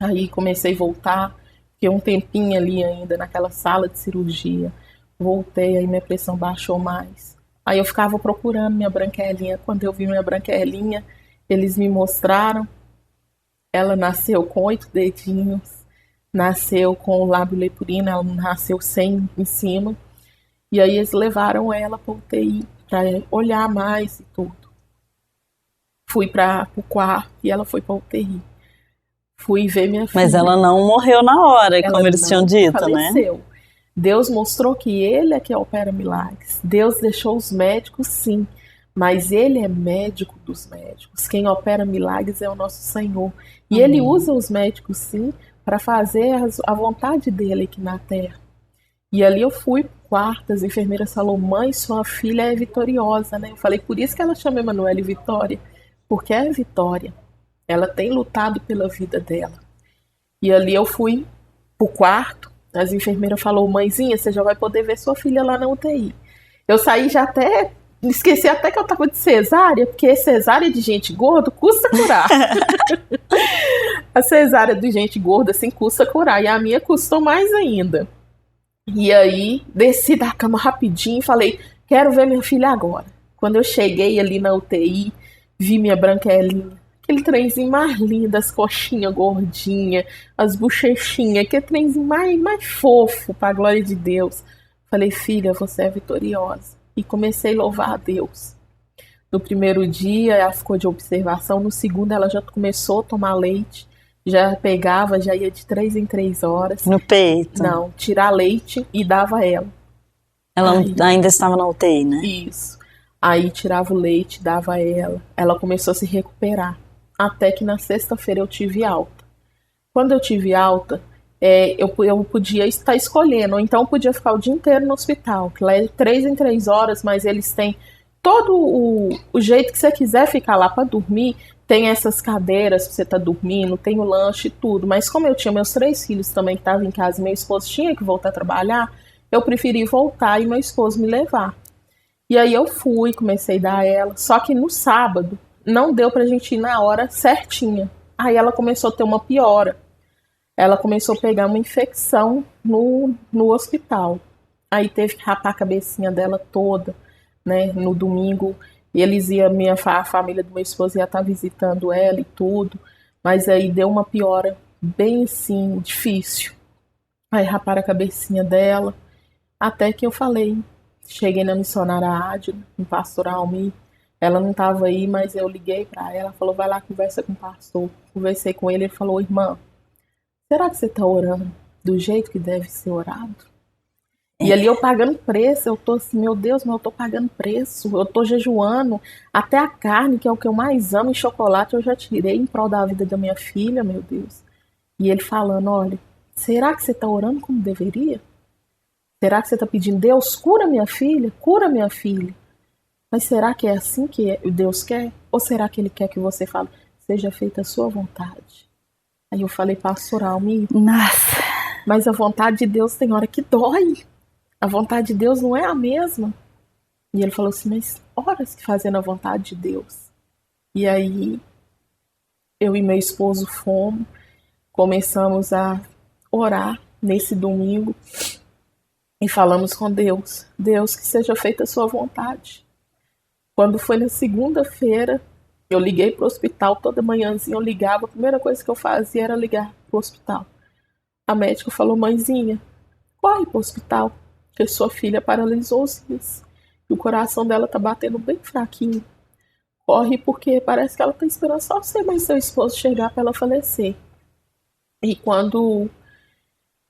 Aí comecei a voltar. Fiquei um tempinho ali ainda naquela sala de cirurgia. Voltei, aí minha pressão baixou mais. Aí eu ficava procurando minha branquelinha. Quando eu vi minha branquelinha, eles me mostraram. Ela nasceu com 8 dedinhos. Nasceu com o lábio leporino. Ela nasceu sem em cima. E aí eles levaram ela para UTI, para olhar mais e tudo. Fui para o quarto e ela foi para UTI. Fui ver minha filha. Mas ela não morreu na hora, Ela como eles tinham dito, faleceu. né? Deus mostrou que Ele é que opera milagres. Deus deixou os médicos, sim, mas Ele é médico dos médicos. Quem opera milagres é o nosso Senhor. E Ele usa os médicos, sim, para fazer a vontade dEle aqui na terra. E ali eu fui pro quarto, as enfermeiras falaram: mãe, sua filha é vitoriosa, né? Eu falei: por isso que ela chama Emanuele Vitória, porque é vitória. Ela tem lutado pela vida dela. E ali eu fui pro quarto, as enfermeiras falaram: mãezinha, você já vai poder ver sua filha lá na UTI. Eu saí já até, esqueci até que eu tava de cesárea, porque cesárea de gente gorda custa curar. A cesárea de gente gorda, assim, custa curar. E a minha custou mais ainda. E aí, desci da cama rapidinho e falei: quero ver minha filha agora. Quando eu cheguei ali na UTI, vi minha branquelinha, aquele trenzinho mais lindo, as coxinhas gordinhas, as bochechinhas, aquele trenzinho mais fofo, para a glória de Deus. Falei: filha, você é vitoriosa. E comecei a louvar a Deus. No primeiro dia, ela ficou de observação. No segundo, ela já começou a tomar leite. Já pegava, já ia de 3 em 3 horas. No peito? Não, tirar leite e dava ela. Ela ainda estava na UTI, né? Isso. Aí tirava o leite, dava ela. Ela começou a se recuperar. Até que na sexta-feira eu tive alta. Quando eu tive alta, eu podia estar escolhendo. Ou então eu podia ficar o dia inteiro no hospital. Que lá é 3 em 3 horas, mas eles têm todo o jeito que você quiser ficar lá para dormir. Tem essas cadeiras pra você estar dormindo, tem o lanche e tudo. Mas como eu tinha meus 3 filhos também que estavam em casa e meu esposo tinha que voltar a trabalhar, eu preferi voltar e meu esposo me levar. E aí eu fui, comecei a dar ela. Só que no sábado não deu pra gente ir na hora certinha. Aí ela começou a ter uma piora. Ela começou a pegar uma infecção no hospital. Aí teve que rapar a cabecinha dela toda, né? No domingo. E eles iam, a família do meu esposo ia estar visitando ela e tudo. Mas aí deu uma piora bem assim, difícil. Aí raparam a cabecinha dela. Até que eu falei, cheguei na missionária Ádila, no pastor Almir. Ela não estava aí, mas eu liguei para ela. Falou: vai lá, conversa com o pastor. Conversei com ele, ele falou: irmã, será que você está orando do jeito que deve ser orado? E ali eu pagando preço, eu tô assim: meu Deus, mas eu tô pagando preço, eu tô jejuando, até a carne, que é o que eu mais amo, e chocolate eu já tirei em prol da vida da minha filha, meu Deus. E ele falando: olha, será que você tá orando como deveria? Será que você tá pedindo: Deus, cura minha filha, cura minha filha? Mas será que é assim que Deus quer? Ou será que Ele quer que você fale: seja feita a sua vontade? Aí eu falei: pastor Almir, nossa, mas a vontade de Deus tem hora que dói. A vontade de Deus não é a mesma. E ele falou assim: mas horas que fazendo a vontade de Deus. E aí, eu e meu esposo fomos, começamos a orar nesse domingo e falamos com Deus: Deus, que seja feita a sua vontade. Quando foi na segunda-feira, eu liguei para o hospital, toda manhãzinha eu ligava, a primeira coisa que eu fazia era ligar para o hospital. A médica falou: mãezinha, corre para o hospital, que sua filha paralisou os rins. E o coração dela tá batendo bem fraquinho. Corre porque parece que ela tá esperando só você mais seu esposo chegar para ela falecer. E quando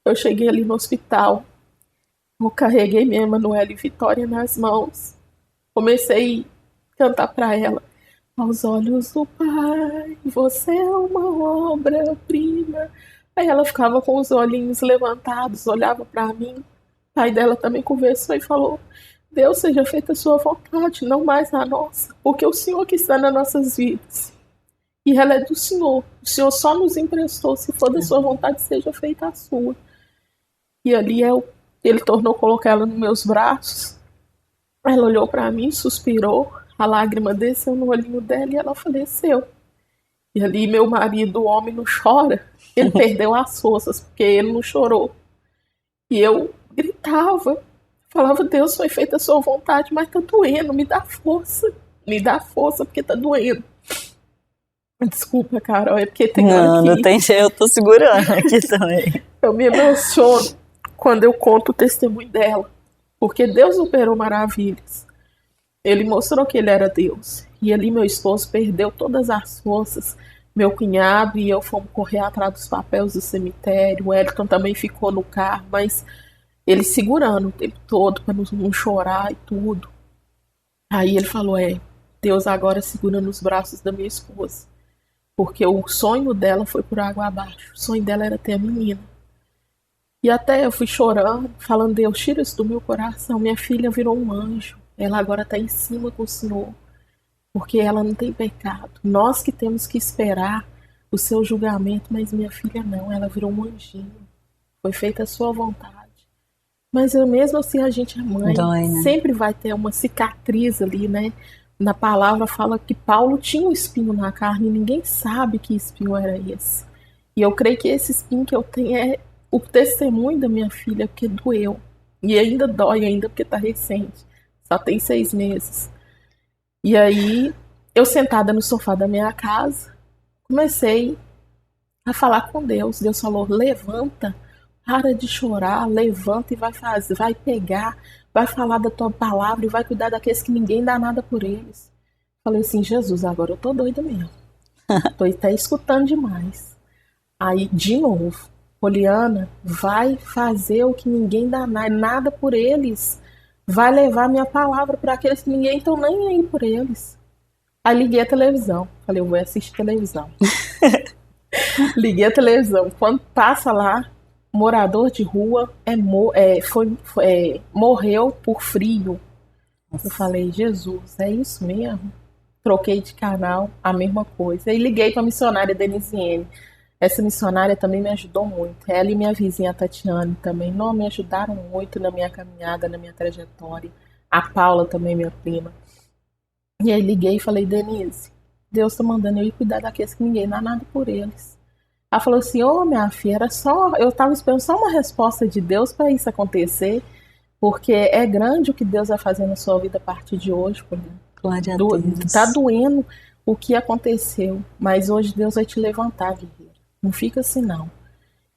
eu cheguei ali no hospital, eu carreguei minha Emanuele Vitória nas mãos. Comecei a cantar para ela: aos olhos do Pai, você é uma obra-prima. Aí ela ficava com os olhinhos levantados, olhava para mim. O pai dela também conversou e falou: Deus, seja feita a sua vontade, não mais a nossa, porque o Senhor que está nas nossas vidas. E ela é do Senhor. O Senhor só nos emprestou. Se for da sua vontade, seja feita a sua. E ali ele tornou colocar ela nos meus braços. Ela olhou para mim, suspirou. A lágrima desceu no olhinho dela e ela faleceu. E ali meu marido, o homem, não chora. Ele perdeu as forças, porque ele não chorou. E eu gritava, falava: Deus, foi feita a sua vontade, mas tá doendo, me dá força, porque tá doendo. Desculpa, Carol, é porque tem hora que... Não tem jeito, eu tô segurando aqui também. Eu me emociono quando eu conto o testemunho dela, porque Deus operou maravilhas. Ele mostrou que ele era Deus. E ali meu esposo perdeu todas as forças. Meu cunhado e eu fomos correr atrás dos papéis do cemitério. O Elton também ficou no carro, mas ele segurando o tempo todo para não chorar e tudo. Aí ele falou, Deus agora segura nos braços da minha esposa. Porque o sonho dela foi por água abaixo. O sonho dela era ter a menina. E até eu fui chorando, falando, Deus, tira isso do meu coração. Minha filha virou um anjo. Ela agora está em cima com o Senhor. Porque ela não tem pecado. Nós que temos que esperar o seu julgamento, mas minha filha não. Ela virou um anjinho. Foi feita a sua vontade. Mas mesmo assim a gente é mãe. Dói, né? Sempre vai ter uma cicatriz ali, né? Na palavra fala que Paulo tinha um espinho na carne e ninguém sabe que espinho era esse. E eu creio que esse espinho que eu tenho é o testemunho da minha filha, porque doeu. E ainda dói ainda, porque tá recente. Só tem 6 meses. E aí, eu sentada no sofá da minha casa, comecei a falar com Deus. Deus falou, levanta, para de chorar, levanta e vai fazer, vai pegar, vai falar da tua palavra e vai cuidar daqueles que ninguém dá nada por eles. Falei assim, Jesus, agora eu tô doida mesmo. Tô até escutando demais. Aí, de novo, Poliana, vai fazer o que ninguém dá nada por eles. Vai levar minha palavra para aqueles que ninguém estão nem aí por eles. Aí liguei a televisão. Falei, eu vou assistir televisão. Liguei a televisão. Quando passa lá, morador de rua morreu por frio. Nossa. Eu falei, Jesus, é isso mesmo? Troquei de canal, a mesma coisa. E liguei para a missionária Denisiene. Essa missionária também me ajudou muito. Ela e minha vizinha Tatiane também não me ajudaram muito na minha caminhada, na minha trajetória. A Paula também, minha prima. E aí liguei e falei, Denise, Deus está mandando eu ir cuidar daqueles que ninguém dá nada por eles. Ela falou assim, minha filha, eu estava esperando só uma resposta de Deus para isso acontecer, porque é grande o que Deus vai fazer na sua vida a partir de hoje. Glória a Deus. Está doendo o que aconteceu, mas hoje Deus vai te levantar, guerreiro. Não fica assim, não.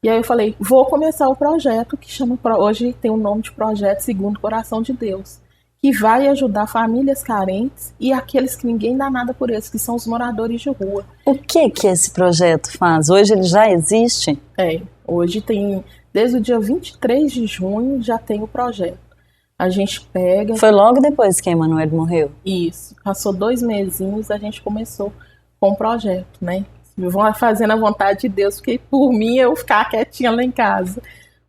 E aí eu falei, vou começar o projeto que chama, hoje tem o nome de Projeto Segundo o Coração de Deus, que vai ajudar famílias carentes e aqueles que ninguém dá nada por eles, que são os moradores de rua. O que esse projeto faz? Hoje ele já existe? Hoje tem, desde o dia 23 de junho já tem o projeto. A gente pega... Foi logo depois que a Emanuele morreu? Isso, passou 2 mesinhos, a gente começou com o projeto, né? Vão fazendo a vontade de Deus, porque por mim eu ficar quietinha lá em casa.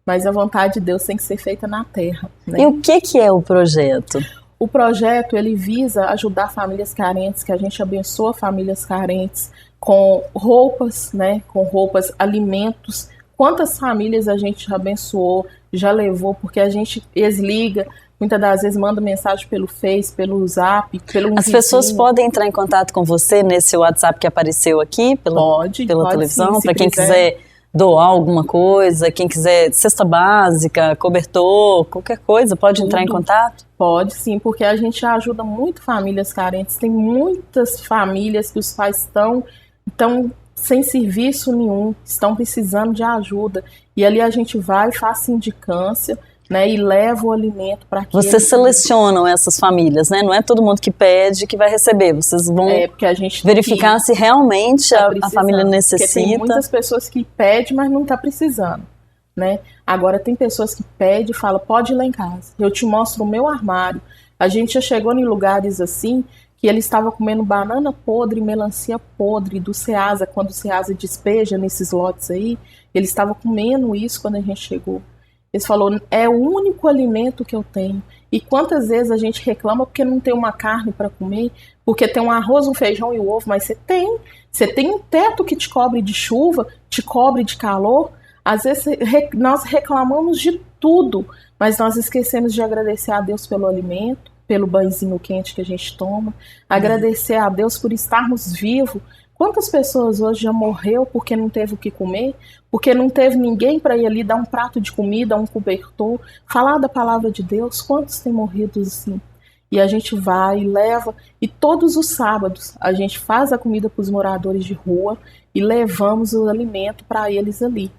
Mas a vontade de Deus tem que ser feita na terra. Né? E o que é o projeto? O projeto, ele visa ajudar famílias carentes, que a gente abençoa famílias carentes com roupas, né? Com roupas, alimentos. Quantas famílias a gente já abençoou, já levou, porque a gente desliga, muitas das vezes manda mensagem pelo Face, pelo Zap, pelo As pessoas podem entrar em contato com você nesse WhatsApp que apareceu aqui pela televisão, para quem quiser doar alguma coisa, quem quiser cesta básica, cobertor, qualquer coisa, pode entrar em contato? Pode sim, porque a gente ajuda muito famílias carentes, tem muitas famílias que os pais estão sem serviço nenhum, estão precisando de ajuda, e ali a gente vai e faz sindicância, né, e leva o alimento para aqueles... Vocês selecionam essas famílias, né? Não é todo mundo que pede que vai receber. Vocês vão porque a gente verificar se realmente a família necessita. Porque tem muitas pessoas que pedem, mas não está precisando, né? Agora tem pessoas que pedem e falam, pode ir lá em casa, eu te mostro o meu armário. A gente já chegou em lugares assim, que ele estava comendo banana podre, melancia podre do Ceasa, quando o Ceasa despeja nesses lotes aí, ele estava comendo isso quando a gente chegou. Eles falaram, é o único alimento que eu tenho. E quantas vezes a gente reclama porque não tem uma carne para comer, porque tem um arroz, um feijão e o ovo, mas você tem um teto que te cobre de chuva, te cobre de calor. Às vezes nós reclamamos de tudo, mas nós esquecemos de agradecer a Deus pelo alimento, pelo banhozinho quente que a gente toma, agradecer a Deus por estarmos vivos. Quantas pessoas hoje já morreu porque não teve o que comer, porque não teve ninguém para ir ali dar um prato de comida, um cobertor, falar da palavra de Deus? Quantos têm morrido assim? E a gente vai e leva, e todos os sábados a gente faz a comida para os moradores de rua e levamos o alimento para eles ali.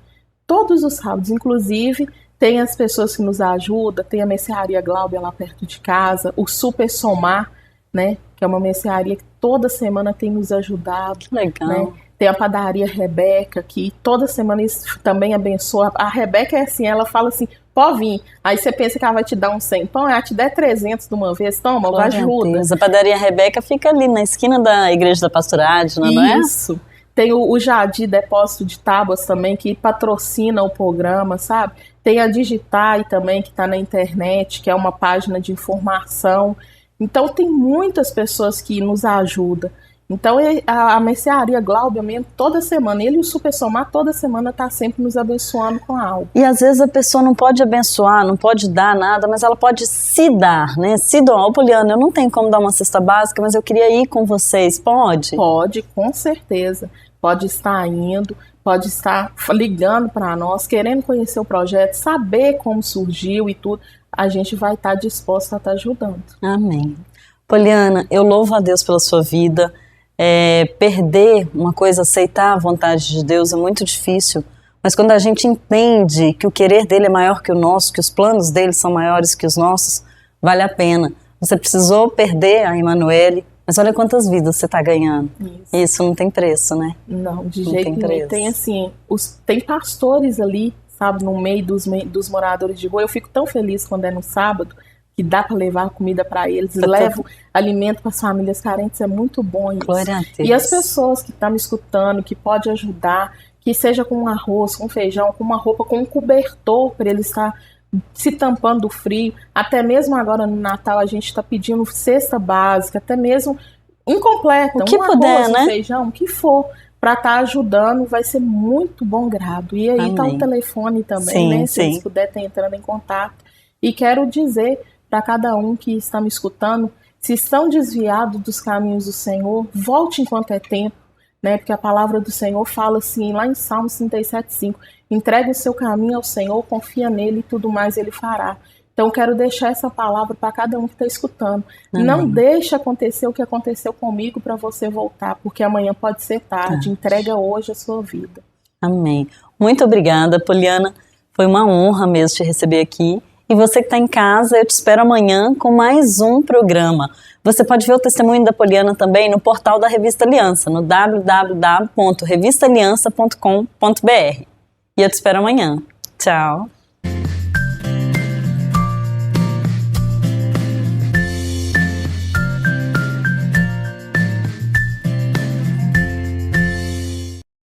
Todos os sábados, inclusive, tem as pessoas que nos ajudam, tem a Mercearia Glauber lá perto de casa, o Super Somar, né? Que é uma mercearia que toda semana tem nos ajudado. Que legal. Né? Tem a padaria Rebeca, que toda semana isso também abençoa. A Rebeca é assim, ela fala assim, pode vir. Aí você pensa que ela vai te dar uns 100 pão, ela te der 300 de uma vez, toma, ajuda. A padaria Rebeca fica ali na esquina da Igreja da Pastorágina, não é? Isso. Tem o Jadi Depósito de Tábuas também, que patrocina o programa, sabe? Tem a Digitai também, que está na internet, que é uma página de informação. Então, tem muitas pessoas que nos ajudam. Então, a mercearia Glauber mesmo, toda semana, ele e o Super Somar, toda semana está sempre nos abençoando com algo. E às vezes a pessoa não pode abençoar, não pode dar nada, mas ela pode se dar, né? Se doar. Ô, Poliana, eu não tenho como dar uma cesta básica, mas eu queria ir com vocês, pode? Pode, com certeza. Pode estar indo, pode estar ligando para nós, querendo conhecer o projeto, saber como surgiu e tudo. A gente vai estar disposto a estar ajudando. Amém. Poliana, eu louvo a Deus pela sua vida. Perder uma coisa, aceitar a vontade de Deus é muito difícil, mas quando a gente entende que o querer dele é maior que o nosso, que os planos dele são maiores que os nossos, vale a pena. Você precisou perder a Emanuele, mas olha quantas vidas você está ganhando. Isso não tem preço, né? Não, de jeito nenhum. Tem assim, tem pastores ali, sabe, no meio dos moradores de rua. Eu fico tão feliz quando é no sábado, que dá para levar comida para eles, levo alimento para as famílias carentes, é muito bom isso. Glória a Deus. E as pessoas que estão me escutando, que pode ajudar, que seja com um arroz, com feijão, com uma roupa, com um cobertor para ele estar se tampando do frio, até mesmo agora no Natal a gente está pedindo cesta básica, até mesmo incompleta, o que um puder, arroz, né? Um feijão, o que for, para estar ajudando, vai ser muito bom grado. E aí está o telefone também, sim, né? Se eles puderem estar entrando em contato. E quero dizer para cada um que está me escutando, se estão desviados dos caminhos do Senhor, volte enquanto é tempo, né? Porque a palavra do Senhor fala assim, lá em Salmos 37:5, entregue o seu caminho ao Senhor, confia nele e tudo mais ele fará. Então quero deixar essa palavra para cada um que está escutando. Amém. Não deixe acontecer o que aconteceu comigo para você voltar, porque amanhã pode ser tarde. Entrega hoje a sua vida. Amém. Muito obrigada, Poliana. Foi uma honra mesmo te receber aqui. E você que está em casa, eu te espero amanhã com mais um programa. Você pode ver o testemunho da Poliana também no portal da Revista Aliança, no www.revistaliança.com.br. E eu te espero amanhã. Tchau!